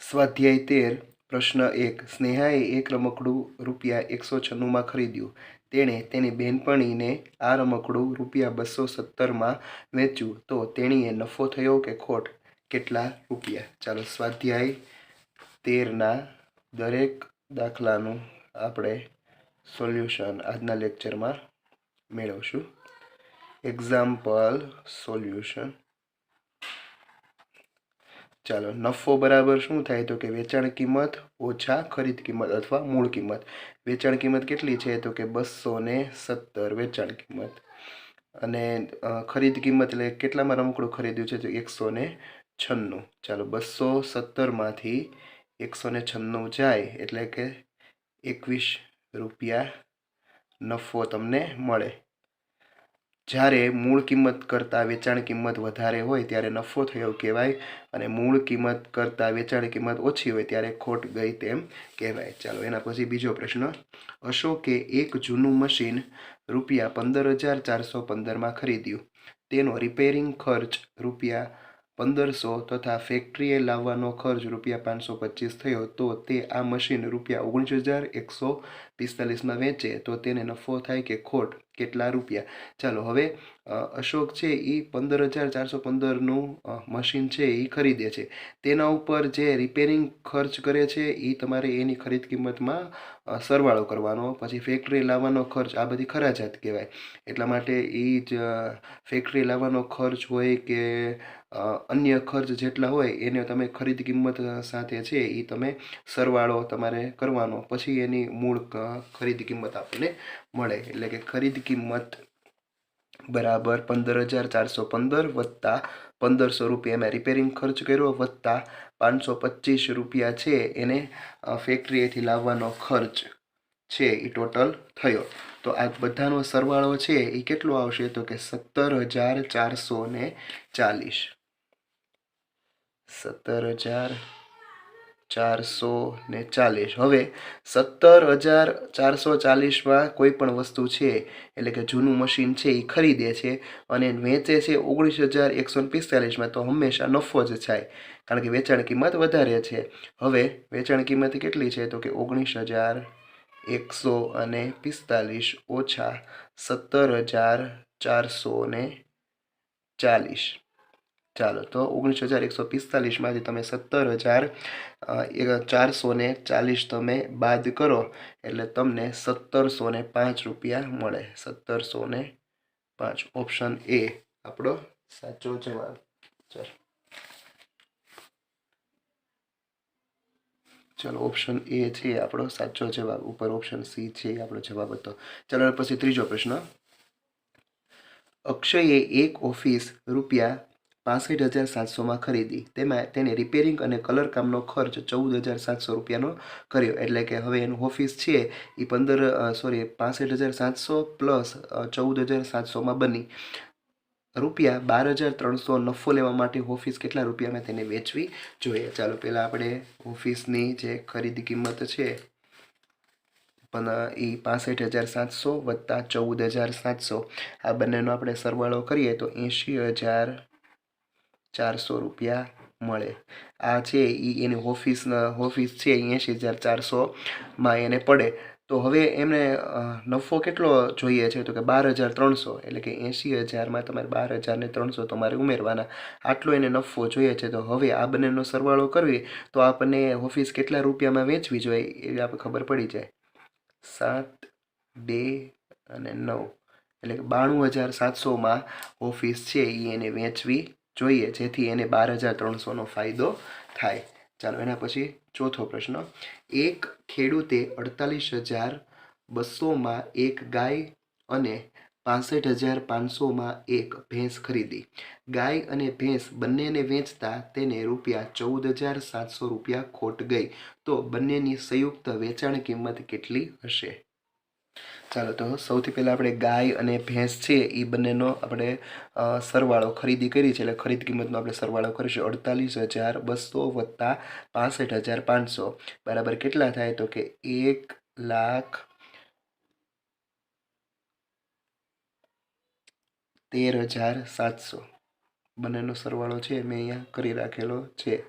સ્વાધ્યાય 13 પ્રશ્ન 1 સ્નેહાએ એક રમકડું ₹196 માં ખરીદ્યું. તેણે તેની બહેનપણીને આ રમકડું ₹217 માં વેચ્યું તો તેણીએ નફો થયો કે ખોટ? કેટલા રૂપિયા? ચાલો સ્વાધ્યાય 13 ના દરેક દાખલાનું આપણે સોલ્યુશન આજના લેક્ચરમાં મેળવશું. Example solution. ચાલો નફો બરાબર શું થાય તો કે વેચાણ કિંમત ઓછા ખરીદ કિંમત અથવા મૂળ કિંમત. વેચાણ કિંમત કેટલી છે તો કે 217 વેચાણ કિંમત. અને ખરીદ કિંમત એટલે કેટલામાં રમકડું ખરીદ્યું છે તો 196. ચાલો 217 માંથી 196 જાય એટલે કે 21 રૂપિયા નફો તમને મળે. જ્યારે મૂળ કિંમત કરતાં વેચાણ કિંમત વધારે હોય ત્યારે નફો થયો કહેવાય અને મૂળ કિંમત કરતાં વેચાણ કિંમત ઓછી હોય ત્યારે ખોટ ગઈ તેમ કહેવાય. ચાલો એના પછી બીજો પ્રશ્ન. અશોકે એક જૂનું મશીન ₹15,415 માં ખરીદ્યું. તેનો રિપેરિંગ ખર્ચ ₹1500 તથા ફેક્ટરીએ લાવવાનો ખર્ચ ₹525 થયો તો તે આ મશીન ₹19,145 માં વેચે તો તેને નફો થાય કે ખોટ? કેટલા રૂપિયા? ચાલો હવે અશોક છે એ 15,415નું મશીન છે એ ખરીદે છે. તેના ઉપર જે રિપેરિંગ ખર્ચ કરે છે એ તમારે એની ખરીદ કિંમતમાં સરવાળો કરવાનો. પછી ફેક્ટરી લાવવાનો ખર્ચ, આ બધી ખરાજાત કહેવાય. એટલા માટે એ જ ફેક્ટરી લાવવાનો ખર્ચ હોય કે અન્ય ખર્ચ જેટલા હોય એને તમે ખરીદ કિંમત સાથે છે એ તમે સરવાળો તમારે કરવાનો. પછી એની મૂળ ખરીદ કિંમત આપણને મળે. એટલે કે ખરીદ કિંમત બરાબર 15,415 વત્તા 1500 રૂપિયા એમાં રિપેરિંગ ખર્ચ કર્યો વત્તા 525 રૂપિયા છે એને ફેક્ટરીએથી લાવવાનો ખર્ચ છે એ ટોટલ થયો. તો આ બધાનો સરવાળો છે એ કેટલો આવશે તો કે 17,440. 17,440. હવે 17,440માં કોઈ પણ વસ્તુ છે એટલે કે જૂનું મશીન છે એ ખરીદે છે અને વેચે છે 19,145માં તો હંમેશા નફો જ થાય કારણ કે વેચાણ કિંમત વધારે છે. હવે વેચાણ કિંમત કેટલી છે તો કે 19,145 ઓછા 17,440. ચાલો તો 19,145માંથી તમે 17,440 તમે બાદ કરો એટલે તમને 1,705 રૂપિયા મળે. 1,705. ઓપ્શન એ આપણો સાચો જવાબ. ચાલો ઓપ્શન એ છે આપણો સાચો જવાબ. ઉપર ઓપ્શન સી છે આપણો જવાબ હતો. ચાલો પછી ત્રીજો પ્રશ્ન. અક્ષયે એક ઓફિસ ₹65,700માં ખરીદી. તેમાં તેને રિપેરિંગ અને કલર કામનો ખર્ચ ₹14,700 કર્યો. એટલે કે હવે એનું ઓફિસ છે એ 65,700 પ્લસ 14,700માં બની. ₹12,300 નફો લેવા માટે ઓફિસ કેટલા રૂપિયામાં તેને વેચવી જોઈએ? ચાલો પહેલાં આપણે ઓફિસની જે ખરીદ કિંમત છે પણ એ 65,700 વત્તા 14,700 આ બંનેનો આપણે સરવાળો કરીએ તો 80,400 રૂપિયા મળે. આ છે એ એની ઓફિસ છે 80,400માં એને પડે. તો હવે એમને નફો કેટલો જોઈએ છે તો કે 12,300. એટલે કે 80,000માં તમારે 12,300 તમારે ઉમેરવાના. આટલો એને નફો જોઈએ છે. તો હવે આ બંનેનો સરવાળો કરવી તો આપણને ઓફિસ કેટલા રૂપિયામાં વેચવી જોઈએ એ આપણે ખબર પડી જાય. 7, 2 અને 9 એટલે કે 92,700માં ઓફિસ છે એ એને વેચવી જોઈએ જેથી એને 12,300નો ફાયદો થાય. ચાલો એના પછી ચોથો પ્રશ્ન. એક ખેડૂતે 48,200માં એક ગાય અને 65,500માં એક ભેંસ ખરીદી. ગાય અને ભેંસ બંનેને વેચતા તેને ₹14,700 ખોટ ગઈ તો બંનેની સંયુક્ત વેચાણ કિંમત કેટલી હશે? ચાલો તો સૌથી પહેલાં આપણે ગાય અને ભેંસ છે એ બંનેનો આપણે સરવાળો ખરીદી કરી છે એટલે ખરીદ કિંમતનો આપણે સરવાળો કરીશું. 48,200 વત્તા 65,500 બરાબર કેટલા થાય તો કે 1,13,700. બંનેનો સરવાળો છે મેં અહીંયા કરી રાખેલો છે.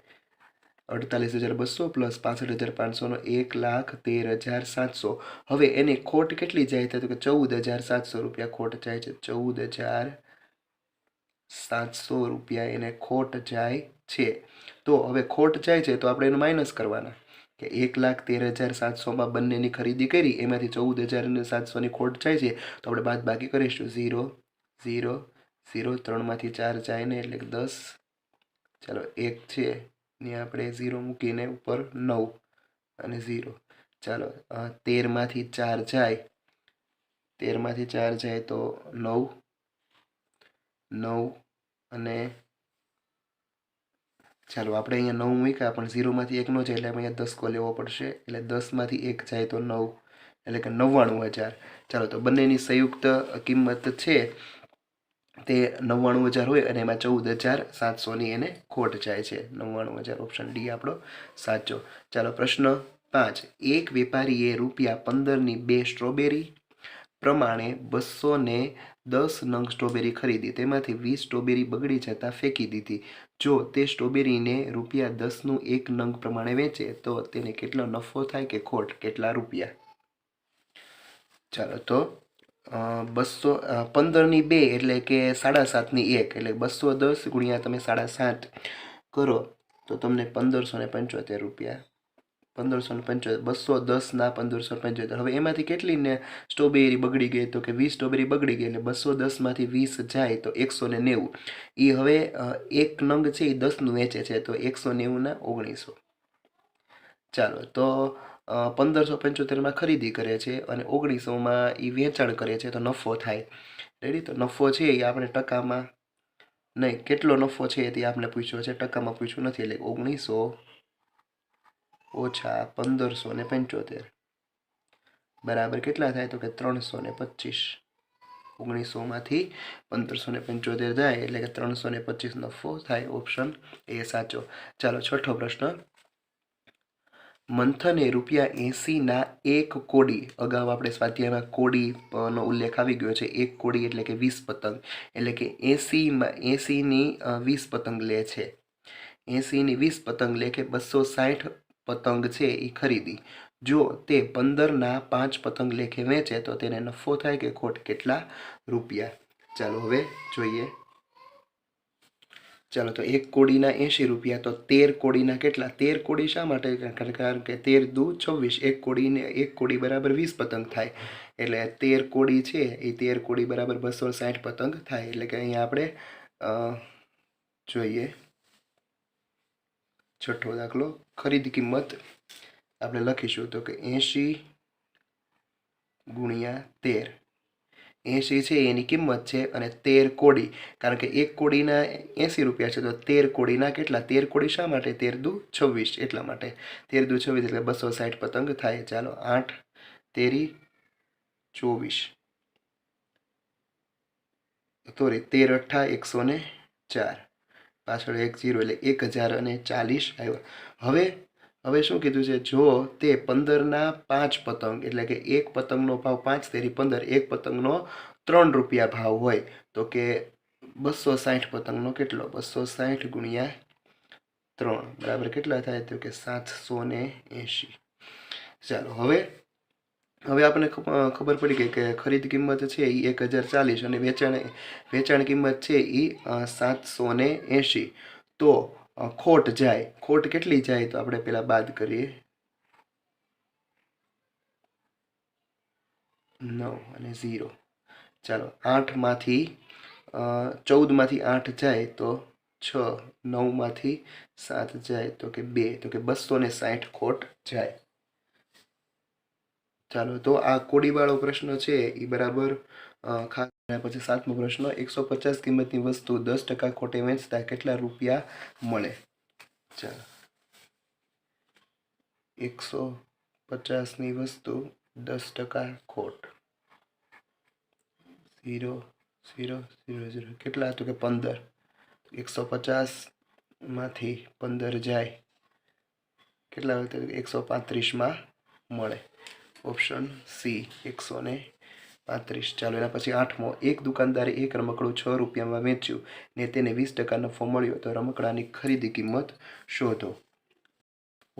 48,200 પ્લસ 65,500 1,13,700. હવે એની ખોટ કેટલી જાય છે? તો કે 14,700 રૂપિયા ખોટ જાય છે. 14,700 રૂપિયા એને ખોટ જાય છે. તો હવે ખોટ જાય છે તો આપણે એનું માઇનસ કરવાના કે 1,13,700માં બંનેની ખરીદી કરી, એમાંથી 14,700ની ખોટ જાય છે તો આપણે બાદ બાકી કરીશું. 0 0 0 3માંથી 4 જાય ને એટલે 10. ચાલો 1 છે ને આપણે 0 મૂકીને ઉપર 9 અને 0. ચાલો 13માંથી 4 જાય, 13માંથી 4 જાય તો 9 9 અને ચાલો આપણે અહીંયા 9 મૂક્યા પણ 0માંથી 1 નો જાય એટલે અહીંયા 10 કો લેવો પડશે. એટલે 10માંથી 1 જાય તો 9 એટલે કે 99,000. ચાલો તો બંનેની સંયુક્ત કિંમત છે તે 99,000 હોય અને એમાં 14,700ની એને ખોટ જાય છે. 99,000 ઓપ્શન ડી આપણો સાચો. ચાલો પ્રશ્ન 5. એક વેપારીએ ₹15ની 2 સ્ટ્રોબેરી પ્રમાણે 210 નંગ સ્ટ્રોબેરી ખરીદી. તેમાંથી 20 સ્ટ્રોબેરી બગડી જતાં ફેંકી દીધી. જો તે સ્ટ્રોબેરીને ₹10નું 1 નંગ પ્રમાણે વેચે તો તેને કેટલો નફો થાય કે ખોટ? કેટલા રૂપિયા? ચાલો તો 15ની 2 એટલે કે 7.5ની 1 એટલે 210 ગુણ્યા તમે 7.5 કરો તો તમને 1575 રૂપિયા. 1575 210ના 1575. હવે એમાંથી કેટલીને સ્ટ્રોબેરી બગડી ગઈ? તો કે 20 સ્ટ્રોબેરી બગડી ગઈ એટલે 210માંથી 20 જાય તો 190. એ હવે 1 નંગ છે એ 10નું વેચે છે તો 190ના 1900. ચાલો તો 1575માં ખરીદી કરે છે અને 1900માં એ વેચાણ કરે છે તો નફો થાય. રેડી? તો નફો છે એ આપણે ટકામાં નહીં, કેટલો નફો છે તે આપણે પૂછ્યો છે, ટકામાં પૂછ્યું નથી. એટલે 1900 ઓછા 1575 બરાબર કેટલા થાય? તો કે 325. 1900માંથી 1575 જાય એટલે કે 325 નફો થાય. ઓપ્શન એ સાચો. ચાલો છઠ્ઠો પ્રશ્ન. મંથને ₹80ના 1 કોડી, અગાઉ આપણે સ્વાધ્યાયમાં કોડીનો ઉલ્લેખ આવી ગયો છે. 1 કોડી એટલે કે 20 પતંગ, એટલે કે 80ની 20 પતંગ લે છે. 80ની 20 પતંગ લે કે 260 પતંગ છે એ ખરીદી. જો તે 15ના 5 પતંગ લેખે વેચે તો તેને નફો થાય કે ખોટ? કેટલા રૂપિયા? ચાલો હવે જોઈએ. ચાલો તો 1 કોડીના 80 રૂપિયા તો 13 કોડીના કેટલા? 13 કોડી શા માટે? કારણ કે 13 દુ 26. 1 કોડી બરાબર 20 પતંગ થાય એટલે 13 કોડી છે એ 13 કોડી બરાબર 260 પતંગ થાય. એટલે કે અહીંયા આપણે જોઈએ છઠ્ઠો દાખલો. ખરીદ કિંમત આપણે લખીશું તો કે 80 ગુણ્યા 13. 80 છે એની કિંમત છે અને 13 કોડી, કારણ કે 1 કોડીના 80 રૂપિયા છે તો 13 કોડીના કેટલા? 13 કોડી શા માટે? 13 દુ 26 એટલા માટે. 13 દુ 26 એટલે 260 પતંગ થાય. ચાલો 8 તેરી 24 સોરી 13 અઠ્ઠા 104 પાછળ 1 0 એટલે 1040 આવ્યા. હવે શું કીધું છે? જો તે 15ના 5 પતંગ એટલે કે એક પતંગનો ભાવ 5 તેરી 15, એક પતંગનો 3 રૂપિયા ભાવ હોય તો કે 260 પતંગનો કેટલો? 260 ગુણ્યા 3 બરાબર કેટલા થાય? તો કે 780. ચાલો હવે આપણને ખબર પડી ગઈ કે ખરીદ કિંમત છે એ 1040 અને વેચાણ કિંમત છે એ 780. તો ખોટ જાય, ખોટ કેટલી જાય? તો આપણે પેલા બાદ કરીએ. 9 અને 0. ચાલો 8માંથી 14માંથી 8 જાય તો 6, 9માંથી 7 જાય તો કે 2, તો કે 260 ખોટ જાય. ચાલો તો આ કોડીવાળો પ્રશ્ન છે એ બરાબર ખાસ. પછી 7મો પ્રશ્ન. 150 કિંમતની વસ્તુ 10% ખોટે વેચતા કેટલા રૂપિયા મળે? ચાલો 150ની વસ્તુ 10% ખોટ 0 0 0 0 કેટલા? તો કે 15. 150માંથી 15 જાય કેટલા? 135માં મળે. Option C 135. ચાલો એના પછી 8મો. એક દુકાનદારે એક રમકડું 6 રૂપિયામાં વેચ્યું ને તેને 20% નફો મળ્યો તો રમકડાની ખરીદી કિંમત શોધો.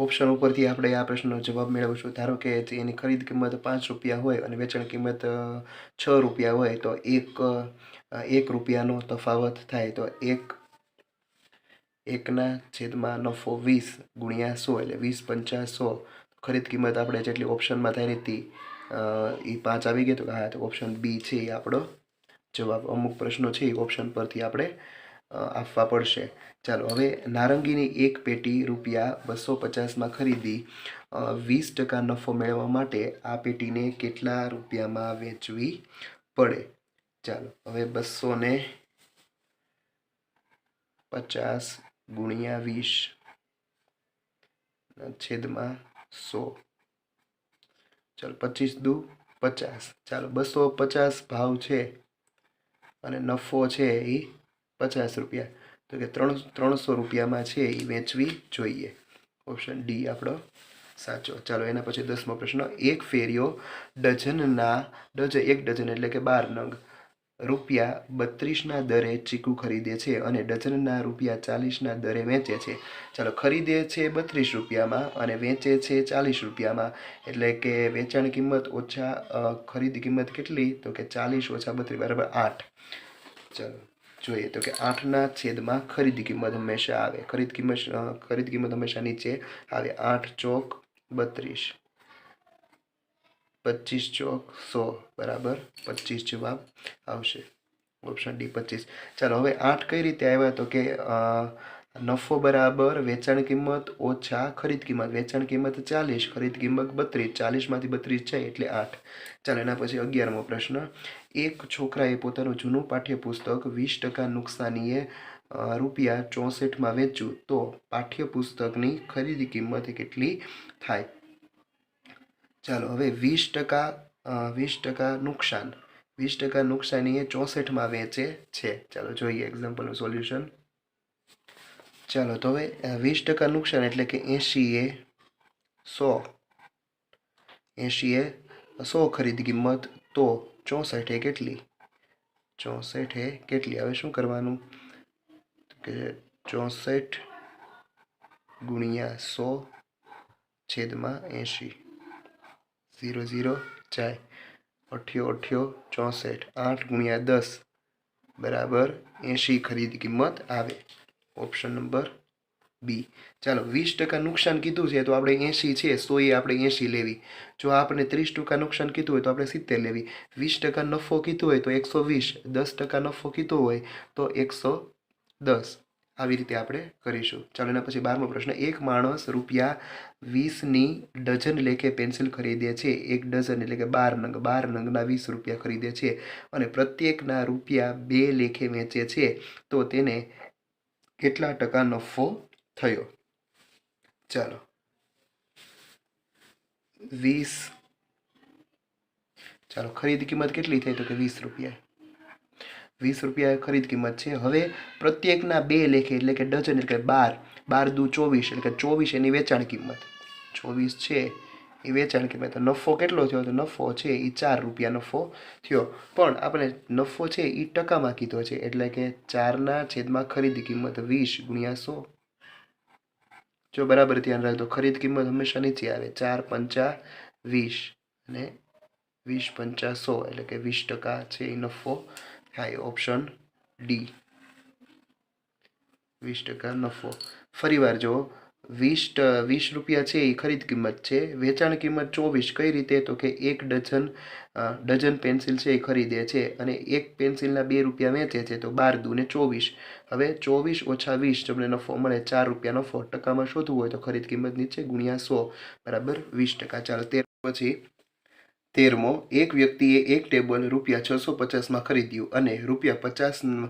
ઓપ્શન ઉપરથી આપણે આ પ્રશ્નનો જવાબ મેળવશું. ધારો કે એની ખરીદ કિંમત 5 રૂપિયા હોય અને વેચાણ કિંમત 6 રૂપિયા હોય તો એક રૂપિયાનો તફાવત થાય. તો એકના છેદમાં નફો 20 ગુણ્યા 100 એટલે 20 પંચા 100. ખરીદ કિંમત આપણે જેટલી ઓપ્શનમાં થઈ હતી એ 5 આવી ગઈ. તો હા, તો ઓપ્શન બી છે એ આપણો જવાબ. અમુક પ્રશ્નો છે એ ઓપ્શન પરથી આપણે આપવા પડશે. ચાલો, હવે નારંગીની એક પેટી રૂપિયા 250માં ખરીદી 20% નફો મેળવવા માટે આ પેટીને કેટલા રૂપિયામાં વેચવી પડે? ચાલો, હવે 250 ગુણ્યા 20 છેદમાં 100. ચાલો, 25 દુ 50. ચાલો, 250 ભાવ છે અને નફો છે એ 50 રૂપિયા. તો કે 300 રૂપિયામાં છે એ વેચવી જોઈએ. ઓપ્શન ડી આપણો સાચો. ચાલો, એના પછી 10મો પ્રશ્ન. એક ફેરિયો એક ડઝન એટલે કે 12 નંગ રૂપિયા 32ના દરે ચીકુ ખરીદે છે અને ડઝનના રૂપિયા 40ના દરે વેચે છે. ચાલો, ખરીદે છે 32 રૂપિયામાં અને વેચે છે 40 રૂપિયામાં. એટલે કે વેચાણ કિંમત ઓછા ખરીદ કિંમત કેટલી? તો કે 40 ઓછા 32 બરાબર 8. ચાલો જોઈએ. તો કે 8ના છેદમાં ખરીદ કિંમત હંમેશા આવે. ખરીદ કિંમત હંમેશા નીચે આવે. 8 ચોક 32, 25 ચોક 100 બરાબર 25 જવાબ આવશે. Option D 25. ચાલો, હવે 8 કઈ રીતે આવ્યા? તો કે નફો બરાબર વેચાણ કિંમત ઓછા ખરીદ કિંમત. વેચાણ કિંમત 40, ખરીદ કિંમત 32. 40માંથી 32 જાય એટલે 8. ચાલો, એના પછી 11મો પ્રશ્ન. એક છોકરાએ પોતાનું જૂનું પાઠ્યપુસ્તક 20% નુકસાનીએ રૂપિયા 64માં વેચ્યું તો પાઠ્યપુસ્તકની ખરીદ કિંમત કેટલી થાય? ચાલો, હવે 20% નુકસાન. 20% નુકસાની એ 64માં વેચે છે. ચાલો જોઈએ એક્ઝામ્પલનું સોલ્યુશન. ચાલો, તો હવે 20% નુકસાન એટલે કે 80 એ 100 ખરીદ કિંમત. તો 64 એ કેટલી? 64 એ કેટલી? હવે શું કરવાનું કે 64 ગુણ્યા 100 છેદમાં 80. 0 0 જાય. 8 64. 8 ગુણ્યા 10 બરાબર 80 ખરીદ કિંમત આવે. Option number B. ચાલો, 20% નુકસાન કીધું છે તો આપણે 80 છે 100 એ આપણે 80 લેવી. જો આપણે 30% નુકસાન કીધું હોય તો આપણે 70 લેવી. 20% નફો કીધું હોય તો 120. 10% નફો કીધો હોય તો 110. આવી રીતે આપણે કરીશું. ચાલો, એના પછી 12મો પ્રશ્ન. એક માણસ રૂપિયા 20ની ડઝન લેખે પેન્સિલ ખરીદે છે. એક ડઝન એટલે કે 12 નંગ. 12 નંગના 20 રૂપિયા ખરીદે છે અને પ્રત્યેકના રૂપિયા 2 લેખે વેચે છે. તો તેને કેટલા ટકા નફો થયો? ચાલો, 20. ચાલો, ખરીદ કિંમત કેટલી થઈ? તો કે 20 રૂપિયા. 20 રૂપિયા ખરીદ કિંમત છે. હવે પ્રત્યેકના 2 લેખે એટલે કે ડઝન એટલે કે 12. 12 દુ 24 એટલે કે 24 એની વેચાણ કિંમત. 24 છે એ વેચાણ કિંમત. નફો કેટલો થયો? તો નફો છે એ 4 રૂપિયા નફો થયો. પણ આપણે નફો છે એ ટકામાં કીધો છે એટલે કે 4ના છેદમાં ખરીદ કિંમત 20 ગુણ્યા 100. જો બરાબર ધ્યાન રાખજો, ખરીદ કિંમત હંમેશા નીચે આવે. 4 પંચા 20 અને 20 પંચા 100 એટલે કે 20% છે એ નફો થાય. ઓપ્શન ડી 20% નફો. ફરી વાર જો 20 રૂપિયા છે એ ખરીદ કિંમત છે. વેચાણ કિંમત 24. કઈ રીતે? તો કે એક ડઝન પેન્સિલ છે એ ખરીદે છે અને એક પેન્સિલના 2 રૂપિયા વેચે છે. તો 12 દુ ને 24. હવે 24 ઓછા 20 તમને નફો મળે 4 રૂપિયા નફો. ટકામાં શોધવું હોય તો ખરીદ કિંમત નીચે ગુણ્યા 100 બરાબર 20%. ચાલો, પછી 13મો. એક વ્યક્તિએ એક ટેબલ રૂપિયા 650માં ખરીદ્યું અને રૂપિયા 50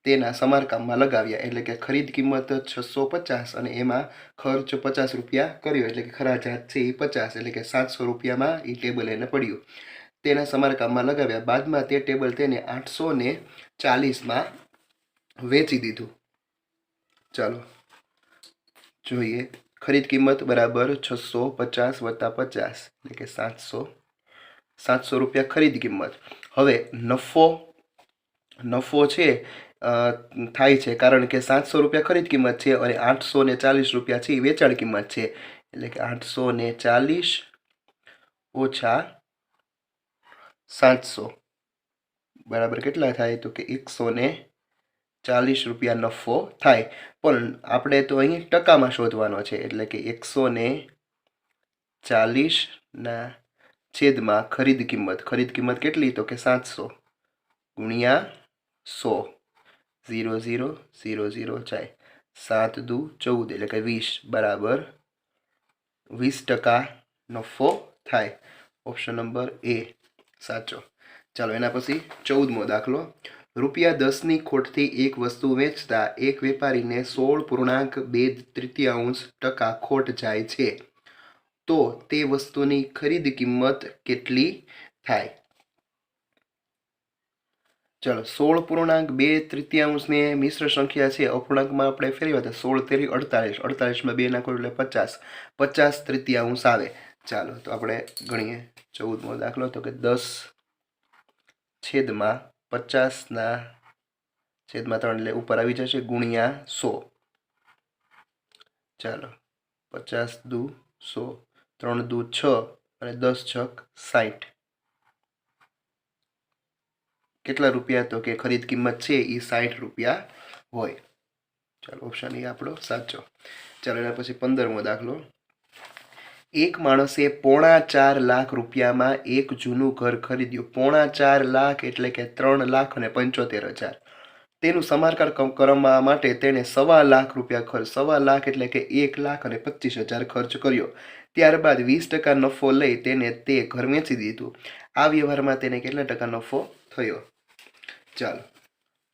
તેના સમારકામમાં લગાવ્યા. એટલે કે ખરીદ કિંમત 650 અને એમાં ખર્ચ 50 રૂપિયા કર્યો. એટલે કે ખરાજાત છે એ 50 એટલે કે 700 રૂપિયામાં એ ટેબલ એને પડ્યું. તેના સમારકામમાં લગાવ્યા. બાદમાં તે ટેબલ તેને 840માં વેચી દીધું. ચાલો જોઈએ. ખરીદ કિંમત બરાબર 650 વત્તા 50 એટલે કે 700 રૂપિયા ખરીદ કિંમત. હવે નફો છે થાય છે કારણ કે 700 રૂપિયા ખરીદ કિંમત છે અને 840 રૂપિયા છે એ વેચાણ કિંમત છે. એટલે કે 840 ઓછા 700 બરાબર કેટલા થાય? તો કે 140 રૂપિયા નફો થાય. પણ આપણે તો અહીં ટકામાં શોધવાનો છે, એટલે કે 140 છેદમાં ખરીદ કિંમત કેટલી? તો કે 700 ગુણ્યા 100 0 0 0 0 જાય 7 દુ 14 એટલે કે 20 બરાબર 20% નફો થાય. ઓપ્શન નંબર એ સાચો. ચાલો એના પછી 14મો દાખલો. ₹10ની ખોટથી એક વસ્તુ વેચતા એક વેપારીને 16.2 ખોટ જાય છે, તો તે વસ્તુની ખરીદ કિંમત કેટલી થાય? ચાલો 16.2 ને મિશ્ર સંખ્યા છે, અપૂર્ણાંકમાં આપણે ફેરવ્યા તો 16 તેરી 48, 48માં 2 નાખો એટલે 50, 50/3 આવે. ચાલો તો આપણે ગણીએ 14મો દાખલો. તો કે 10 છેદમાં 50 છેદમાં 3 એટલે ઉપર આવી જશે ગુણ્યા 100. ચાલો 50 દુ 100, 3 દુ 6 અને 10 છક 60. કેટલા રૂપિયા? તો કે ખરીદ કિંમત છે એ 60 રૂપિયા હોય. ચાલો ઓપ્શન એ આપણો સાચો. ચાલો એના પછી 15મો દાખલો. એક માણસે 4.5 લાખ રૂપિયામાં એક જૂનું ઘર ખરીદ્યું. 4.5 લાખ એટલે કે 3,75,000. તેનું સમારકામ કરવા માટે તેણે 1.25 લાખ રૂપિયા ખર્ચ, 1.25 લાખ એટલે કે 1,25,000 ખર્ચ કર્યો. ત્યારબાદ 20% નફો લઈ તેને તે ઘર વેચી દીધું. આ વ્યવહારમાં તેને કેટલા ટકા નફો થયો? ચાલો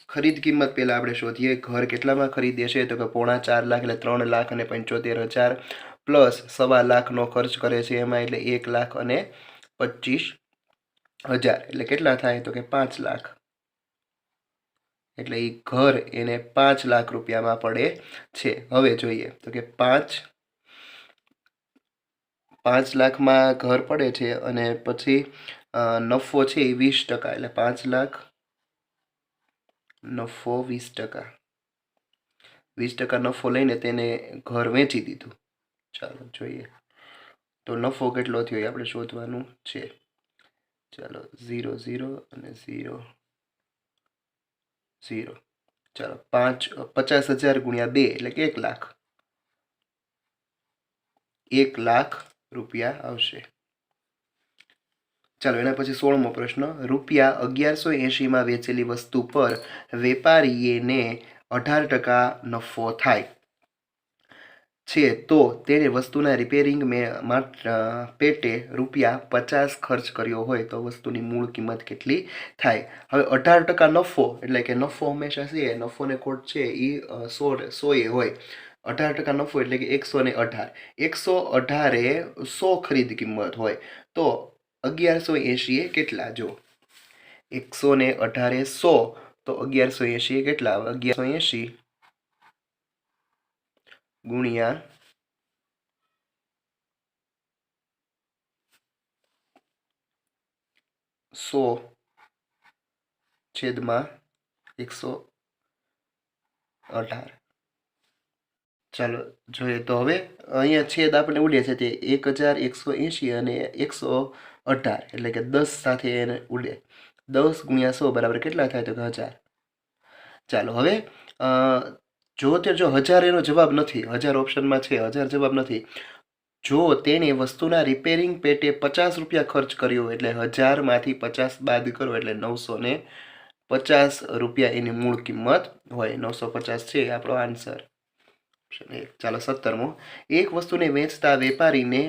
ખરીદ કિંમત પહેલા આપણે શોધીએ. ઘર કેટલામાં ખરીદે છે? તો કે 4.5 લાખ એટલે 3,75,000 પ્લસ 1.25 લાખનો ખર્ચ કરે છે એમાં, એટલે 1,25,000 એટલે કેટલા થાય? તો કે 5 લાખ. એટલે એ ઘર એને 5 લાખ રૂપિયામાં પડે છે. હવે જોઈએ તો કે 5 લાખમાં ઘર પડે છે અને પછી નફો છે એ 20%, એટલે 5 લાખ નફો 20%. 20% નફો લઈને તેને ઘર વેચી દીધું. ચાલો જોઈએ તો નફો કેટલો થયો એ આપણે શોધવાનું છે. ચાલો 0 0 અને 0 0. ચાલો 50,000 ગુણ્યા 2 એટલે કે 1 લાખ. 1 લાખ રૂપિયા આવશે. ચાલો એના પછી 16મો પ્રશ્ન. ₹1180માં વેચેલી વસ્તુ પર વેપારીને 18% નફો થાય છે, તો તેણે વસ્તુના રિપેરિંગ પેટે ₹50 ખર્ચ કર્યો હોય તો વસ્તુની મૂળ કિંમત કેટલી થાય? હવે 18% નફો એટલે કે નફો હંમેશા છે, નફોને ખોટ છે એ 100 હોય. 18% નફો એટલે કે 118. 118 એ 100 ખરીદ કિંમત હોય તો 1180 એ કેટલા? જો 118 100 તો 1180 એ કેટલા આવે? 1180 ગુણ્યા 100 છેદમાં 118. ચાલો જોઈએ તો હવે અહીંયા છેદ આપણે ઉડે છે તે 1180 અને 118 એટલે કે 10 સાથે એને ઉડે. 10 ગુણ્યા 100 બરાબર કેટલા થાય? તો કે 1000. ચાલો હવે જો 1000 એનો જવાબ નથી, 1000 ઓપ્શનમાં છે, 1000 જવાબ નથી. જો તેણે વસ્તુના રિપેરિંગ પેટે 50 રૂપિયા ખર્ચ કર્યો એટલે 1000માંથી 50 બાદ કરો એટલે 950 રૂપિયા એની મૂળ કિંમત હોય. 950 છે આપણો આન્સર. ચાલો 17મો. એક વસ્તુને વેચતા વેપારીને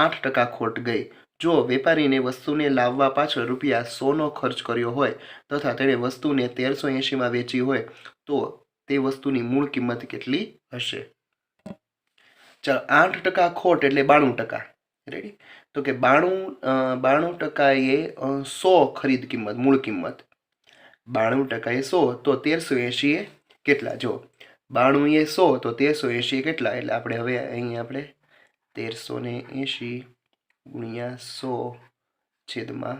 8% ખોટ ગઈ. જો વેપારીને વસ્તુને લાવવા પાછળ ₹100નો ખર્ચ કર્યો હોય તથા તેણે વસ્તુને 1380માં વેચી હોય તો તે વસ્તુની મૂળ કિંમત કેટલી હશે? ચાલો 8% ખોટ એટલે 92%. રેડી? તો કે 92% એ 100 ખરીદ કિંમત, મૂળ કિંમત. 92% એ 100 તો 1380 એ કેટલા? જો 92 એ 100 તો 1380 કેટલા? એટલે આપણે હવે અહીં આપણે 1380 ગુણ્યા 100 છેદમાં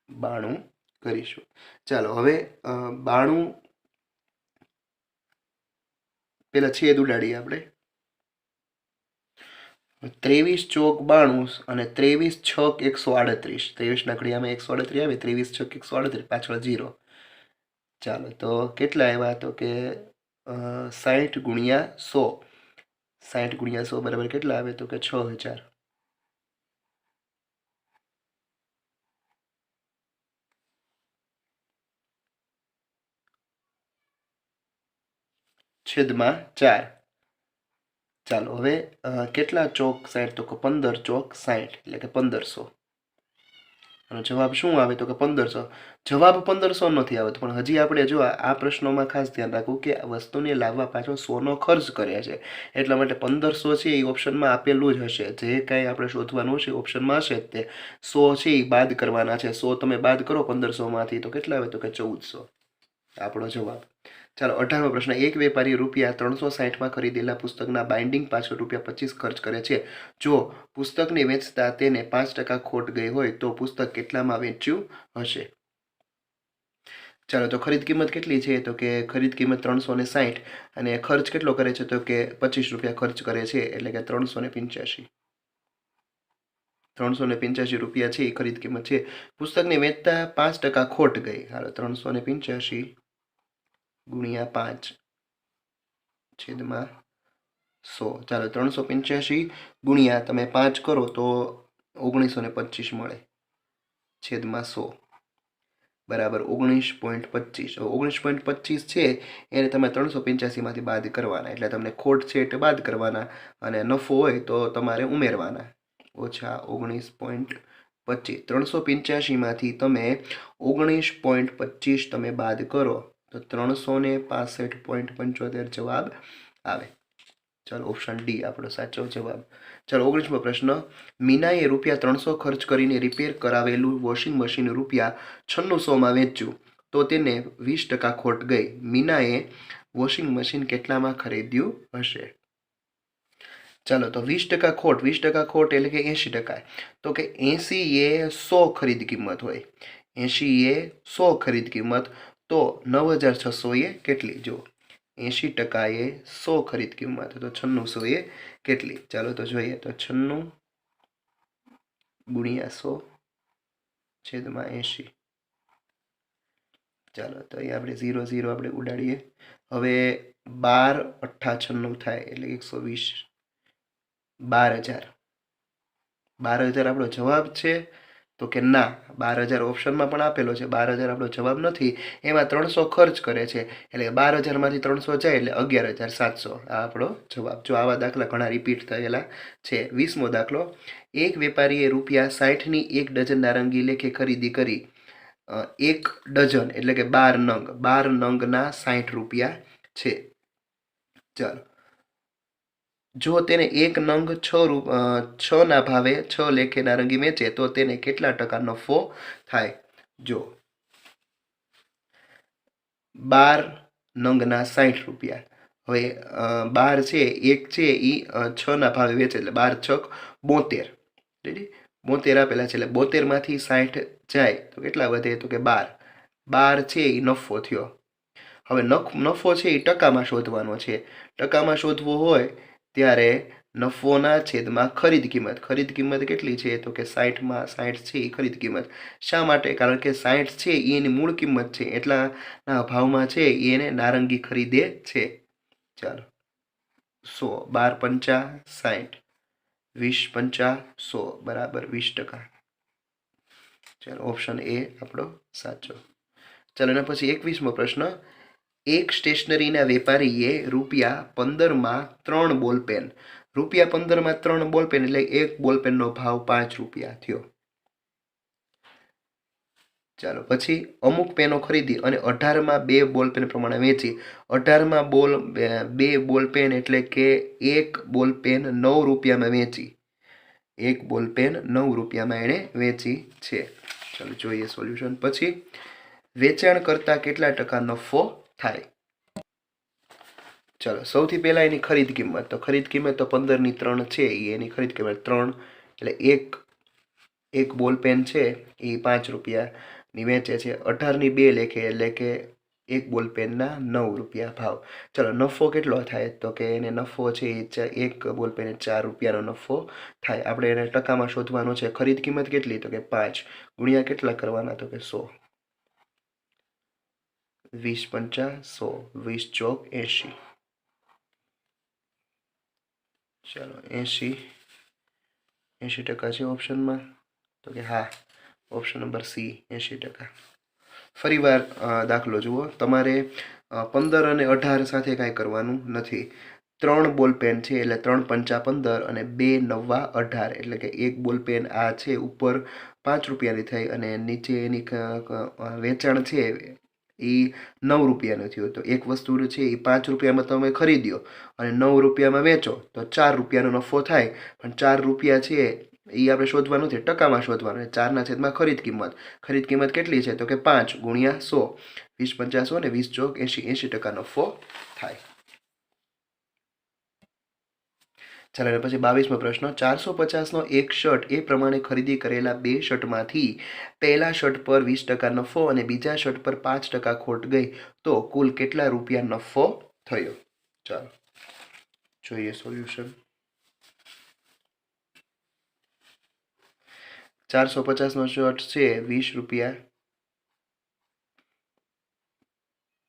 92 કરીશું. ચાલો હવે 92 પેલા છેદ ઉડાડીએ આપણે. 23 ચોક 92 અને 23 છક 138. 23 ના ઘડિયામાં 138 આવે, 23 છક 138, પાછળ 0. ચાલો તો કેટલા આવ્યા? તો કે 60 ગુણ્યા 100. 60 ગુણ્યા 100 બરાબર કેટલા આવે? તો કે 6000. છેદમાં 4. ચાલો હવે કેટલા ચોક 60? તો કે 15 ચોક 60 એટલે કે 1500. અને જવાબ શું આવે? તો કે 1500. જવાબ 1500 નથી આવતો, પણ હજી આપણે જો આ પ્રશ્નોમાં ખાસ ધ્યાન રાખવું કે આ વસ્તુને લાવવા પાછળ 100નો ખર્ચ કર્યા છે, એટલા માટે 1500 છે એ ઓપ્શનમાં આપેલું જ હશે. જે કાંઈ આપણે શોધવાનું હશે ઓપ્શનમાં હશે જ તે. 100 છે એ બાદ કરવાના છે. 100 તમે બાદ કરો 1500માંથી તો કેટલા આવે? તો કે 1400. આપણો જવાબ. ચાલો 18મો પ્રશ્ન. એક વેપારી રૂપિયા 360માં ખરીદેલા પુસ્તકના બાઇન્ડિંગ પાછળ ₹25 ખર્ચ કરે છે. જો પુસ્તકને વેચતા તેને 5% ખોટ ગઈ હોય તો પુસ્તક કેટલામાં વેચ્યું હશે? ચાલો તો ખરીદ કિંમત કેટલી છે? તો કે ખરીદ કિંમત 360 અને ખર્ચ કેટલો કરે છે? તો કે ₹25 ખર્ચ કરે છે, એટલે કે 385. ₹385 છે એ ખરીદ કિંમત છે. પુસ્તકને વેચતા 5% ખોટ ગઈ. હાલો 385 ગુણ્યા 5 છેદમાં 100. ચાલો 385 ગુણ્યા તમે 5 કરો તો 1925 મળે છેદમાં 100 બરાબર 19.25. 19.25 છે એને તમે 385માંથી બાદ કરવાના, એટલે તમને ખોટ છે એટલે બાદ કરવાના અને નફો હોય તો તમારે ઉમેરવાના. ઓછા 19.25. 385માંથી તમે 19.25 તમે બાદ કરો તો 365.75 જવાબ આવે. ચાલો ઓપ્શન ડી આપણો સાચો જવાબ. ચાલો 19મો પ્રશ્ન. મીનાએ ₹300 ખર્ચ કરીને રિપેર કરાવેલું વોશિંગ મશીન ₹9600માં વેચ્યું તો તેને 20% ખોટ ગઈ. મીનાએ વોશિંગ મશીન કેટલામાં ખરીદ્યું હશે? ચાલો તો 20% ખોટ. 20% ખોટ એટલે કે 80%. તો કે 80 એ 100 ખરીદ કિંમત હોય. 80 એ 100 ખરીદ કિંમત, તો 9600 એ કેટલી? જો 80% એ 100 ખરીદ કિંમત, તો 9600 એ કેટલી? ચાલો તો જોઈએ. તો 96 ગુણ્યા 100 છેદમાં 80. ચાલો તો અહીં આપણે 0 0 આપણે ઉડાડીએ. હવે 12 8 96 થાય એટલે 120. 12000. 12000 આપણો જવાબ છે? તો કે ના, 12000 ઓપ્શનમાં પણ આપેલો છે. 12000 આપણો જવાબ નથી. એમાં 300 ખર્ચ કરે છે, એટલે 12000માંથી 300 જાય એટલે 11700. આ આપણો જવાબ. જો આવા દાખલા ઘણા રિપીટ થયેલા છે. 20મો દાખલો. એક વેપારીએ ₹60ની 1 ડઝન નારંગી લેખે ખરીદી કરી. 1 ડઝન એટલે કે 12 નંગ. 12 નંગના ₹60 છે. ચાલો જો તેને એક નંગ 6 ના ભાવે 6 લેખે નારંગી વેચે તો તેને કેટલા ટકા નફો થાય? જો 12 નંગના ₹60. હવે 12 છે, એક છે એ 6 ના ભાવે વેચે એટલે 12 છક 72. રેડી? 72 આપેલા છે એટલે 72માંથી 60 જાય તો કેટલા વધે? તો કે 12. 12 છે એ નફો થયો. હવે નફો છે એ ટકામાં શોધવાનો છે. ટકામાં શોધવો હોય ત્યારે નફોના છેદમાં ખરીદ કિંમત. ખરીદ કિંમત કેટલી છે? તો કે 60માં 60 છે એ ખરીદ કિંમત. શા માટે? કારણ કે 60 છે એ એની મૂળ કિંમત છે, એટલાના ભાવમાં છે એને નારંગી ખરીદે છે. ચાલો 100. 12 પંચા 60, 20 પંચા 100 બરાબર 20%. ચાલો ઓપ્શન એ આપણો સાચો. ચાલો એના પછી 21મો પ્રશ્ન. એક સ્ટેશનરીના વેપારીએ ₹15માં 3 બોલપેન. ₹15માં 3 બોલપેન એટલે એક બોલપેનનો ભાવ ₹5 થયો. ચાલો પછી અમુક પેનો ખરીદી અને 18માં 2 બોલપેન પ્રમાણે વેચી. 18માં 2 બોલપેન એટલે કે એક બોલપેન ₹9માં વેચી. એક બોલપેન ₹9માં એણે વેચી છે. ચાલો જોઈએ સોલ્યુશન. પછી વેચાણ કરતાં કેટલા ટકા નફો થાય? ચાલો સૌથી પહેલાં એની ખરીદ કિંમત. તો ખરીદ કિંમત તો 15ની 3 છે એ એની ખરીદ કિંમત 3 એટલે એક બોલપેન છે એ ₹5ની વેચે છે. 18ની 2 લેખે એટલે કે એક બોલપેનના 9 રૂપિયા ભાવ. ચલો નફો કેટલો થાય તો કે એને નફો છે એ એક બોલપેને 4 રૂપિયાનો નફો થાય. આપણે એને ટકામાં શોધવાનો છે. ખરીદ કિંમત કેટલી તો કે 5 ગુણ્યા કેટલા કરવાના તો કે 100. 20 પંચા 100, 20 ચોક 80. ચાલો 80% છે ઓપ્શનમાં તો કે હા, ઓપ્શન નંબર સી 80%. ફરીવાર દાખલો જુઓ. તમારે 15 અને 18 સાથે કાંઈ કરવાનું નથી. 3 બોલપેન છે એટલે 3 પંચા 15 અને 2 નવા 18 એટલે કે એક બોલપેન આ છે ઉપર 5 રૂપિયાની થઈ અને નીચે એની વેચાણ છે એ 9 રૂપિયાનું થયું. તો એક વસ્તુ છે એ 5 રૂપિયામાં તમે ખરીદ્યો અને 9 રૂપિયામાં વેચો તો 4 રૂપિયાનો નફો થાય. પણ 4 રૂપિયા છે એ આપણે શોધવાનું નથી, ટકામાં શોધવાનું. 4/100 ખરીદ કિંમત. ખરીદ કિંમત કેટલી છે તો કે 5 ગુણ્યા 100. 20 પંચા 100 ને 20 ચોક 80. 80% નફો થાય. ચાલો એના પછી 22મો પ્રશ્ન. 450નો એક શર્ટ એ પ્રમાણે ખરીદી કરેલા 2 શર્ટમાંથી પહેલા શર્ટ પર 20% નફો અને બીજા શર્ટ પર 5% ખોટ ગઈ તો કુલ કેટલા રૂપિયા નફો થયો? ચાલો જોઈએ સોલ્યુશન. 450નો શર્ટ છે 20 રૂપિયા,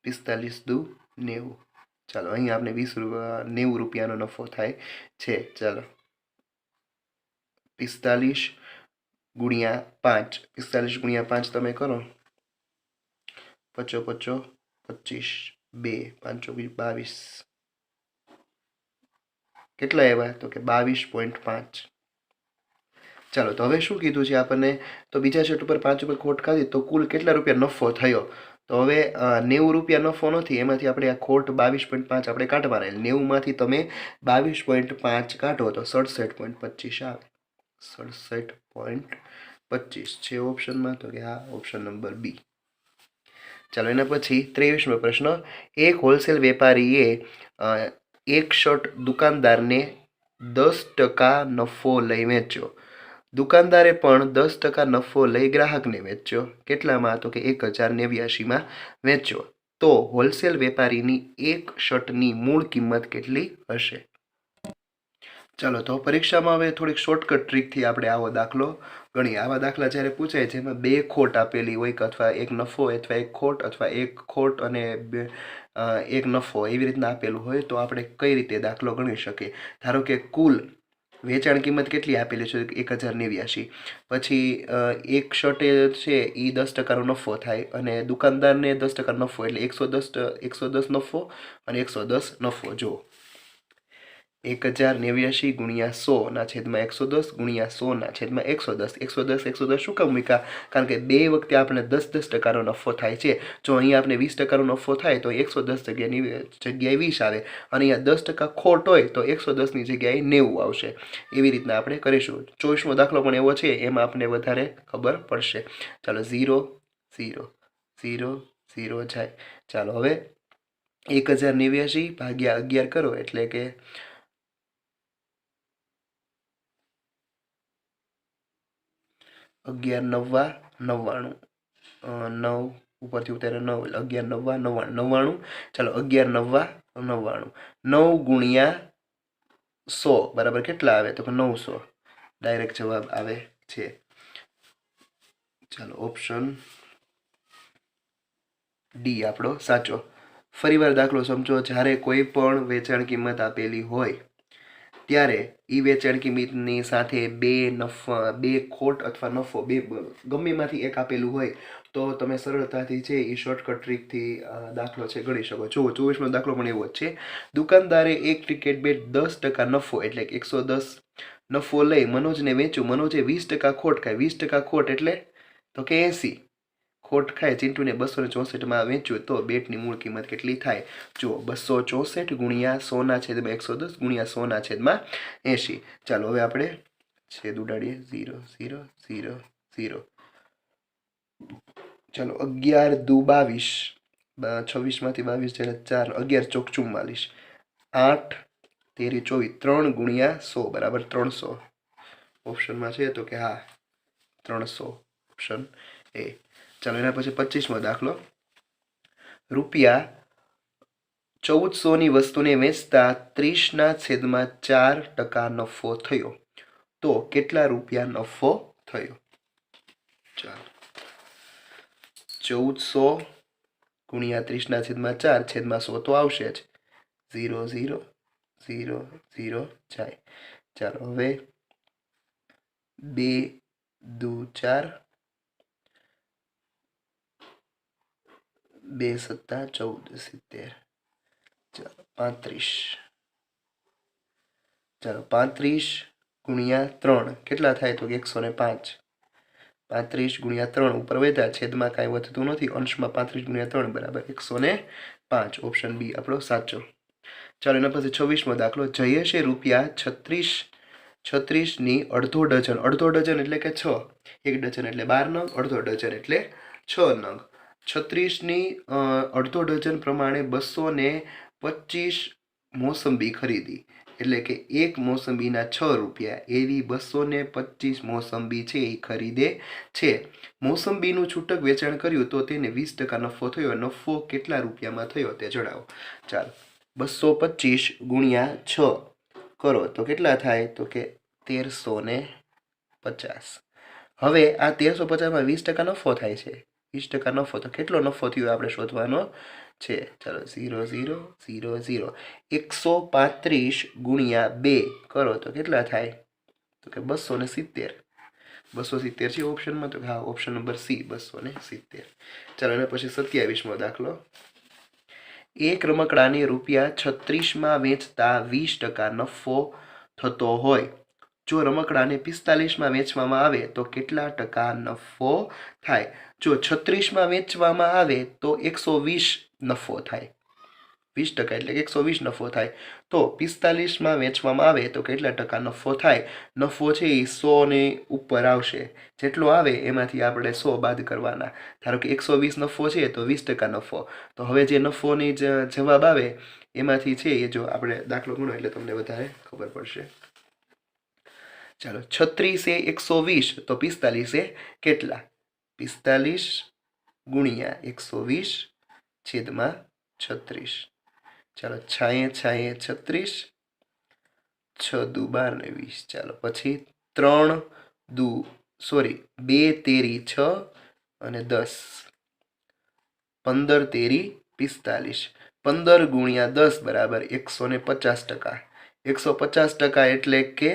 45 દુ 90. ચાલો અહીં આપણે 90 રૂપિયાનો નફો થાય છે. ચાલો 45 ગુણ્યા 5. 45 ગુણ્યા 5 તમે કરો 55 25 2 5 22. કેટલા આવ્યા તો કે 22.5. ચાલો તો હવે શું કીધું છે આપણને તો બીજા શર્ટ ઉપર 5 રૂપિયા ખોટ ખાધી તો કુલ કેટલા રૂપિયા નફો થયો? તો હવે 90 રૂપિયા નફો નથી, એમાંથી આપણે આ ખોટ 22.5 આપણે કાઢવાના. 90માંથી તમે 22.5 કાઢો તો 67.25 આવે. 67.25 છે ઓપ્શનમાં તો કે હા, ઓપ્શન નંબર બી. ચાલો એના પછી 23મો પ્રશ્ન. એક હોલસેલ વેપારીએ એક શર્ટ દુકાનદારને 10% નફો લઈ વેચ્યો. દુકાનદારે પણ 10% નફો લઈ ગ્રાહકને વેચ્યો. કેટલામાં તો કે 1089માં વેચ્યો. તો હોલસેલ વેપારીની એક શર્ટની મૂળ કિંમત કેટલી હશે? ચાલો તો પરીક્ષામાં હવે થોડીક શોર્ટકટ ટ્રીકથી આપણે આવો દાખલો ગણીએ. આવા દાખલા જ્યારે પૂછાય છે એમાં 2 ખોટ આપેલી હોય અથવા એક નફો અથવા એક ખોટ અથવા એક ખોટ અને એક નફો એવી રીતના આપેલું હોય તો આપણે કઈ રીતે દાખલો ગણી શકીએ? ધારો કે કુલ વેચાણ કિંમત કેટલી આપેલી છે 1089. પછી એક શર્ટે છે એ 10%નો નફો થાય અને દુકાનદારને 10% નફો એટલે 110 નફો અને 110 નફો. જો 1089 ગુણ્યા 100/110 ગુણ્યા 100/110. 110 શું કામ મૂક્યા? કારણ કે બે વખતે આપણે 10% નફો થાય છે. જો અહીંયા આપણે 20% નફો થાય તો 110 જગ્યાએ 20 આવે અને અહીંયા 10% ખોટ હોય તો 110ની જગ્યાએ 90 આવશે. એવી રીતના આપણે કરીશું. 24મો દાખલો પણ એવો છે, એમાં આપણે વધારે ખબર પડશે. ચાલો 0 0 0 0 જાય. ચાલો હવે 1089 ભાગ્યા 11 કરો એટલે કે 11 9 ઉપરથી ઉતારે 9 એટલે 11 99. ચાલો 11 99. 9 ગુણ્યા 100 બરાબર કેટલા આવે તો કે 900. ડાયરેક્ટ જવાબ આવે છે. ચાલો ઓપ્શન ડી આપણો સાચો. ફરીવાર દાખલો સમજો. જ્યારે કોઈ પણ વેચાણ કિંમત આપેલી હોય ત્યારે એ વેચાણ કિંમતની સાથે બે ખોટ અથવા નફો ગમેમાંથી એક આપેલું હોય તો તમે સરળતાથી છે એ શોર્ટકટ ટ્રીકથી દાખલો છે ગણી શકો. જુઓ 24મો દાખલો પણ એવો જ છે. દુકાનદારે એક ક્રિકેટ બેટ 10% નફો એટલે કે 110 નફો લઈ મનોજને વેચ્યું. મનોજે 20% ખોટ ખાય. 20% ખોટ એટલે તો કે 80 ખોટ ખાય. ચિંટુને 264માં વેચ્યું તો બેટની મૂળ કિંમત કેટલી થાય? જુઓ 264 ગુણ્યા 100/110 ગુણ્યા 100/80. ચાલો હવે આપણે છેદ ઉડાડીએ 0 0 0 0. ચાલો 11 દુ 22. 26માંથી 22 જાય 4. 11 ચોક 44. 8 13 24. 3 ગુણ્યા 100 બરાબર 300. ઓપ્શનમાં છે તો કે હા 300 ઓપ્શન એ. ચાલો એના પછી 25મો દાખલો. રૂપિયા 1400ની વસ્તુને વેચતા 30/4% નફો થયો તો કેટલા રૂપિયા નફો થયો? ચાલો 1400 ગુણ્યા 30/4 તો આવશે જ 0 0 0 0 જાય. ચાલો હવે 2 દુ 4 2 સત્તા 14 70. ચાલો 35. ચાલો 35 ગુણ્યા 3 કેટલા થાય તો 105. 35 ગુણ્યા 3 ઉપર વધ્યા, છેદમાં કાંઈ વધતું નથી, અંશમાં 35 ગુણ્યા 3 બરાબર 105. ઓપ્શન બી આપણો સાચો. ચાલો એના પછી 26મો દાખલો. જયેશે રૂપિયા 36ની અડધો ડઝન એટલે કે 6, 1 ડઝન એટલે 12 નંગ, અડધો ડઝન એટલે 6 નંગ. 36ની અડધો ડઝન પ્રમાણે 225 મોસંબી ખરીદી, એટલે કે એક મોસંબીના 6 રૂપિયા, એવી 225 મોસંબી છે એ ખરીદે છે. મોસંબીનું છૂટક વેચાણ કર્યું તો તેને 20% નફો થયો. નફો કેટલા રૂપિયામાં થયો તે જણાવો. ચાલો 225 ગુણ્યા 6 કરો તો કેટલા થાય તો કે 1350. હવે આ 1350માં 20% નફો થાય છે. 20% નફો, તો કેટલો નફો થયો આપણે શોધવાનો છે. ચાલો 0 0 0 0. 135 ગુણ્યા 2 કરો તો કેટલા થાય તો કે 270. 270 છે ઓપ્શનમાં, તો હા ઓપ્શન નંબર સી 270. ચાલો એના પછી 27મો દાખલો. એક રમકડાને રૂપિયા 36માં વેચતા 20% નફો થતો હોય, જો રમકડાને 45માં વેચવામાં આવે તો કેટલા ટકા નફો થાય? જો 36માં વેચવામાં આવે તો 120 નફો થાય, 20% એટલે કે 120 નફો થાય. તો 45માં વેચવામાં આવે તો કેટલા ટકા નફો થાય? નફો છે એ 100ની ઉપર આવશે, જેટલો આવે એમાંથી આપણે 100 બાદ કરવાના. ધારો કે 120 નફો છે તો 20% નફો. તો હવે જે નફોની જવાબ આવે એમાંથી છે એ જો આપણે દાખલો ગણો એટલે તમને વધારે ખબર પડશે. ચાલો 36 એ 120 તો 45 એ કેટલા? 45 ગુણ્યા 120 છેદમાં 36. ચાલો 6 36, 6 દુ 12 ને 20. ચાલો પછી 2 તેરી 6 અને 10, 15 તેરી 45. 15 ગુણ્યા 10 બરાબર 150%. 150% એટલે કે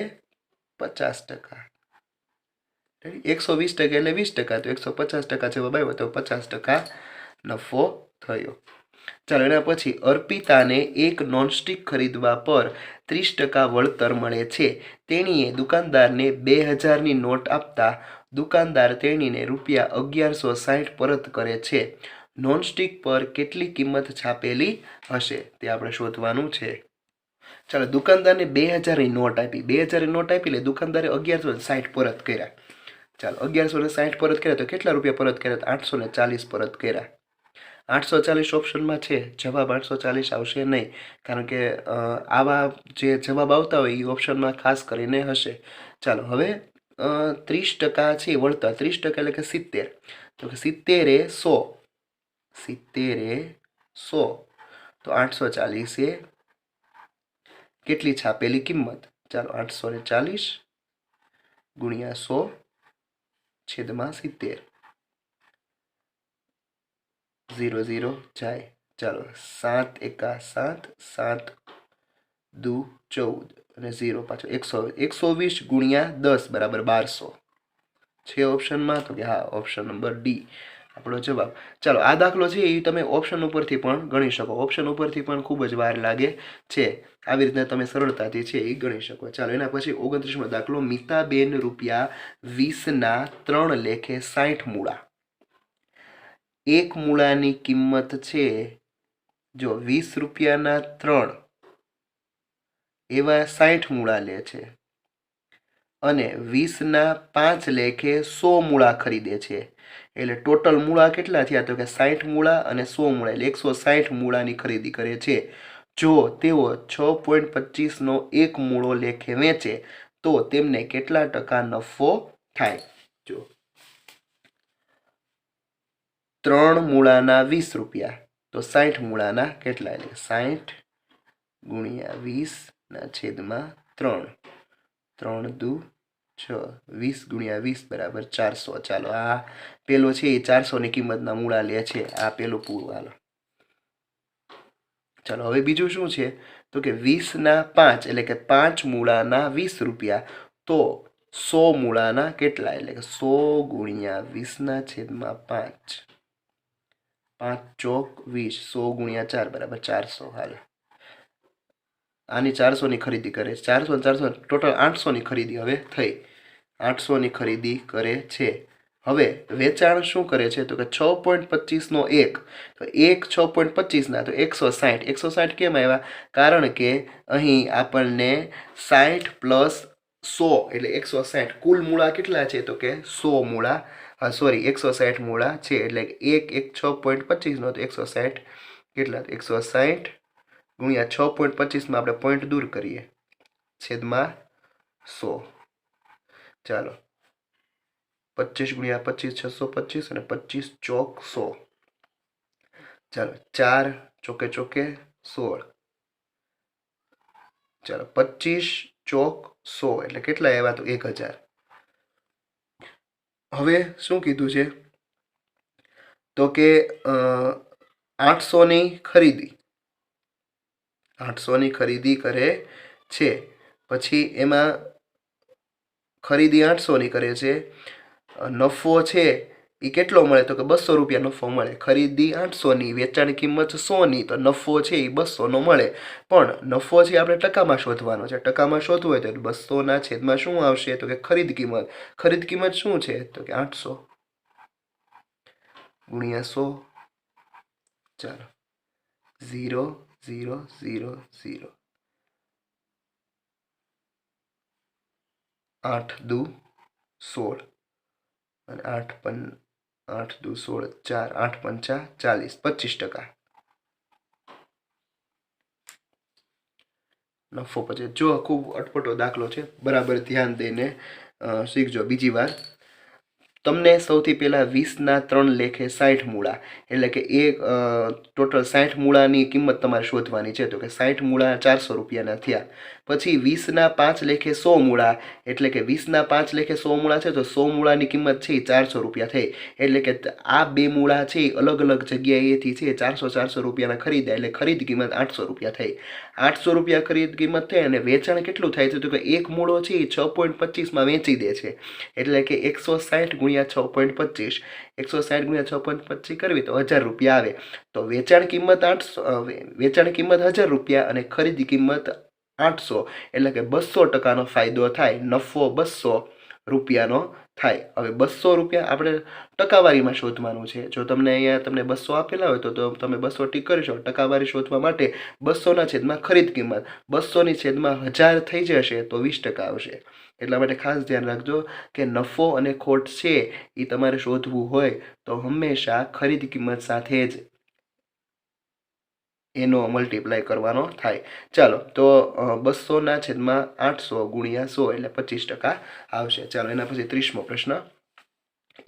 50%. 120% એટલે 20%, તો 150% જવાબ આવ્યો તો 50% નફો થયો. ચાલો એના પછી અર્પિતાને એક નોનસ્ટિક ખરીદવા પર 30% વળતર મળે છે. તેણીએ દુકાનદારને 2000ની નોટ આપતા દુકાનદાર તેણીને રૂપિયા 1160 પરત કરે છે. નોનસ્ટિક પર કેટલી કિંમત છાપેલી હશે તે આપણે શોધવાનું છે. ચાલો દુકાનદારને 2000ની નોટ આપી, 2000ની નોટ આપી એટલે દુકાનદારે 1160 પરત કર્યા. ચાલો 1160 પરત કર્યા તો કેટલા રૂપિયા પરત કર્યા? તો 840 પરત કર્યા. 840 ઓપ્શનમાં છે, જવાબ 840 આવશે નહીં, કારણ કે આવા જે જવાબ આવતા હોય એ ઓપ્શનમાં ખાસ કરીને હશે. ચાલો હવે 30% છે વળતર, 30% એટલે કે 70. તો કે 70 એ 100, 70 એ 100, તો 840 એ કેટલી છાપેલી કિંમત? ચાલો 840 ગુણ્યા 100 છેદમાં 70. 0 0 જાય. ચાલો 7 એકા 7, 7 દુ 14 અને 0 પાછો 120 ગુણ્યા 10 બરાબર 1200 છે ઓપ્શનમાં, તો કે હા ઓપ્શન નંબર ડી આપણો જવાબ. ચાલો આ દાખલો છે એ તમે ઓપ્શન ઉપરથી પણ ગણી શકો, ઓપ્શન ઉપરથી પણ ખૂબ જ વાર લાગે છે, આવી રીતના તમે સરળતાથી છે એ ગણી શકો. ચાલો એના પછી 29મો દાખલો. મિતાબેન રૂપિયા 20ના 3 લેખે 60 મૂળા, એક મૂળાની કિંમત છે જો 20 રૂપિયાના 3 એવા 60 મૂળા લે છે અને 20ના 5 લેખે 100 મૂળા ખરીદે છે. એટલે ટોટલ મૂળા કેટલા થયા તો કે 60 મૂળા અને 100 મૂળા, એટલે 160 મૂળાની ખરીદી કરે છે. જો તેઓ 6.25નો એક મૂળો લેખે વેચે તો તેમને કેટલા ટકા નફો થાય? જો 3 મૂળાના 20 રૂપિયા તો 60 મૂળાના કેટલા, એટલે 60 ગુણ્યા 20 છેદમાં 3, 3 દુ 6, 20 ગુણ્યા 20 બરાબર 400. ચાલો આ પેલો છે એ 400 ની કિંમતના મૂળા લે છે. આ પેલું પૂરું. હાલો ચાલો હવે બીજું શું છે, તો કે 20 ના 5 એટલે કે 5 મૂળાના 20 રૂપિયા, તો 100 મૂળાના કેટલા, એટલે કે 100 ગુણ્યા 20 છેદમાં 5, 5 ચોક 20, 100 ગુણ્યા 4 બરાબર 400. હાલ આની 400 ની ખરીદી કરે, 400 400 ટોટલ 800 ની ખરીદી હવે થઈ. 800 ની ખરીદી કરે છે. હવે વેચાણ શું કરે છે, તો કે 6.25 નો 1, તો 1 6.25 ના તો 160. 160 કેમ આવ્યા, કારણ કે અહીં આપણને 60 પ્લસ 100 એટલે 160 કુલ મૂળા કેટલા છે, તો કે 100 મૂળા સોરી 160 મૂળા છે. એટલે 1 6.25 નો તો 160 કેટલા, 160 ગુણ્યા 6.25 માં આપણે પોઈન્ટ દૂર કરીએ છેદમાં 100. ચાલો 25 ગુણ્યા 25 625 અને 25 ચોક 100. ચાલો 4 ચોકે ચોકે 16. ચાલો 25 ચોક 100 એટલે કેટલા આવ્યા, તો 1000. હવે શું કીધું છે, તો કે 800 ની ખરીદી, 800 ની ખરીદી કરે છે. પછી એમાં ખરીદી 800 ની કરે છે, નફો છે એ કેટલો મળે, તો કે 200 રૂપિયા નફો મળે. ખરીદી 800 ની, વેચાણ કિંમત 100 ની, તો નફો છે એ 200 નો મળે. પણ નફો છે આપણે ટકામાં શોધવાનો છે. ટકામાં શોધવું હોય તો 200 ના છેદમાં શું આવશે, તો કે ખરીદ કિંમત. ખરીદ કિંમત શું છે, તો કે 800 ગુણ્યા 100. ચાલો 0 0 0 0, 8 દુ 16 અને 8 દુ 16, 4 8 પંચા 40, 25%. નફો પછી જો ખૂબ અટપટો દાખલો છે, બરાબર ધ્યાન દઈને શીખજો. બીજી વાર તમને સૌથી પહેલાં 20 ના 3 લેખે 60 મૂળા, એટલે કે એક ટોટલ 60 મૂળાની કિંમત તમારે શોધવાની છે. તો કે 60 મૂળા 400 રૂપિયાના થયા. પછી 20 ના 5 લેખે 100 મૂળા, એટલે કે 20 ના 5 લેખે 100 મૂળા છે, તો 100 મૂળાની કિંમત છે એ 400 રૂપિયા થઈ. એટલે કે આ બે મૂળા છે એ અલગ અલગ જગ્યાએથી છે 400 રૂપિયાના ખરીદ્યા, એટલે ખરીદ કિંમત 800 રૂપિયા થઈ. 800 રૂપિયા ખરીદ કિંમત થઈ અને વેચાણ કેટલું થાય છે, તો કે એક મૂળો છે એ 6.25 માં વેચી દે છે. એટલે કે 160 ગુણ્યા 6.25, 160 ગુણ્યા 6.25 કરવી તો 1000 રૂપિયા આવે. તો વેચાણ કિંમત 1000 રૂપિયા અને ખરીદી કિંમત 800, એટલે કે 200%નો ફાયદો થાય. નફો 200 રૂપિયાનો થાય. હવે 200 રૂપિયા આપણે ટકાવારીમાં શોધવાનું છે. જો તમને અહીંયા તમને 200 આપેલા હોય તો તમે 200 ટીક કરીશો. ટકાવારી શોધવા માટે 200 ના છેદમાં ખરીદ કિંમત, 200 ની છેદમાં 1000 થઈ જશે તો 20% આવશે. એટલા માટે ખાસ ધ્યાન રાખજો કે નફો અને ખોટ છે એ તમારે શોધવું હોય તો હંમેશા ખરીદ કિંમત સાથે જ એનો મલ્ટીપ્લાય કરવાનો થાય. ચાલો તો 200 ના છેદમાં 800 ગુણ્યા 100 એટલે 25% આવશે. ચાલો એના પછી 30મો પ્રશ્ન.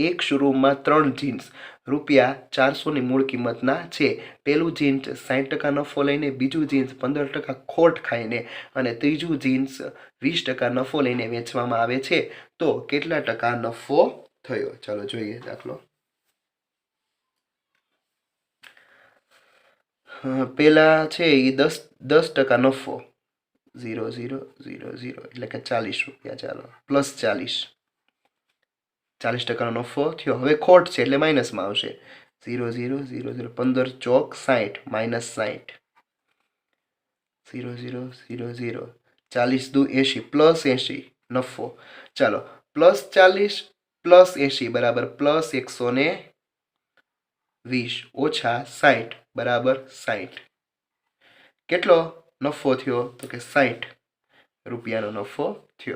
એક શોરૂમમાં 3 જીન્સ રૂપિયા 400 ની મૂળ કિંમતના છે. પહેલું જીન્સ 60% નફો લઈને, બીજું જીન્સ 15% ખોટ ખાઈને અને ત્રીજું જીન્સ 20% નફો લઈને વેચવામાં આવે છે. તો કેટલા ટકા નફો થયો? ચાલો જોઈએ દાખલો. પેલા છે એ 10% નફો, 0 0 0 0 એટલે કે 40 રૂપિયા. ચાલો પ્લસ 40% નફો થયો. હવે ખોટ છે એટલે માઇનસમાં આવશે. 0 0 0 0, 15 ચોક 60 માઇનસ 60, 0 0 0 0, 40 દુ 80 પ્લસ 80 નફો. ચાલો પ્લસ 40 પ્લસ 80 બરાબર પ્લસ 120 ઓછા 60 બરાબર 60. કેટલો નફો થયો? તો કે 60 રૂપિયાનો નફો થયો.